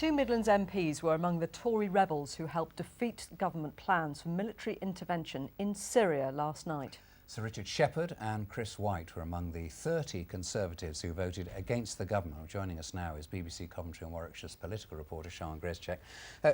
Two Midlands MPs were among the Tory rebels who helped defeat government plans for military intervention in Syria last night. Sir Richard Shepherd and Chris White were among the 30 Conservatives who voted against the government. Joining us now is BBC Coventry and Warwickshire's political reporter Sian Grezcek.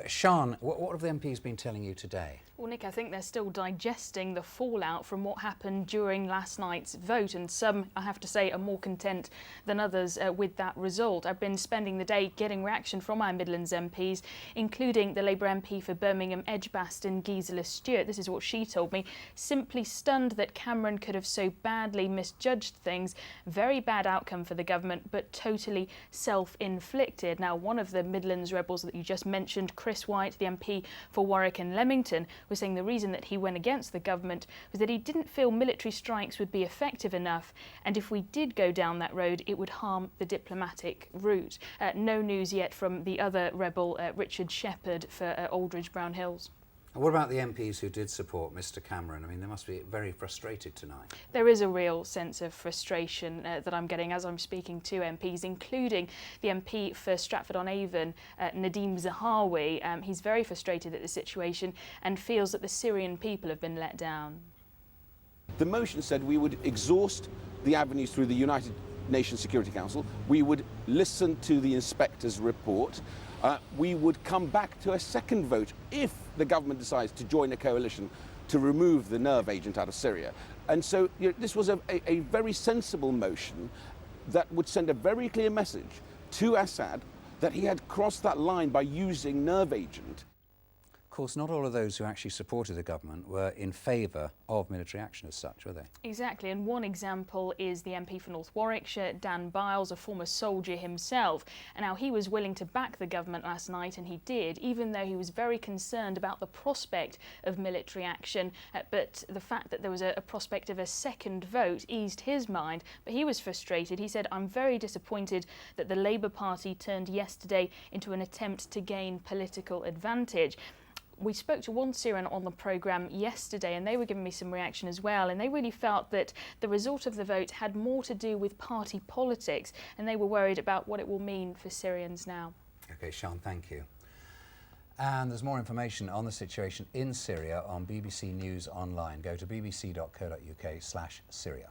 Sian, what have the MPs been telling you today? Well, Nick, I think they're still digesting the fallout from what happened during last night's vote, and some, I have to say, are more content than others with that result. I've been spending the day getting reaction from our Midlands MPs, including the Labour MP for Birmingham Edgbaston, Gisela Stewart. This is what she told me. Simply stunned that Cameron could have so badly misjudged things. Very bad outcome for the government, but totally self-inflicted. Now, one of the Midlands rebels that you just mentioned, Chris White, the MP for Warwick and Leamington, was saying the reason that he went against the government was that he didn't feel military strikes would be effective enough, and if we did go down that road, it would harm the diplomatic route. No news yet from the other rebel, Richard Shepherd for Aldridge Brown Hills. And what about the MPs who did support Mr Cameron? I mean, they must be very frustrated tonight. There is a real sense of frustration that I'm getting as I'm speaking to MPs, including the MP for Stratford-on-Avon, Nadeem Zahawi. He's very frustrated at the situation and feels that the Syrian people have been let down. The motion said we would exhaust the avenues through the United Nations Security Council, we would listen to the inspector's report, we would come back to a second vote if the government decides to join a coalition to remove the nerve agent out of Syria. And so this was a very sensible motion that would send a very clear message to Assad that he had crossed that line by using nerve agent. Of course, not all of those who actually supported the government were in favour of military action as such, were they? Exactly, and one example is the MP for North Warwickshire, Dan Biles, a former soldier himself. And now he was willing to back the government last night, and he did, even though he was very concerned about the prospect of military action. But the fact that there was a prospect of a second vote eased his mind, but he was frustrated. He said, "I'm very disappointed that the Labour Party turned yesterday into an attempt to gain political advantage." We spoke to one Syrian on the programme yesterday, and they were giving me some reaction as well, and they really felt that the result of the vote had more to do with party politics, and they were worried about what it will mean for Syrians now. OK, Sian, thank you. And there's more information on the situation in Syria on BBC News Online. Go to bbc.co.uk/Syria.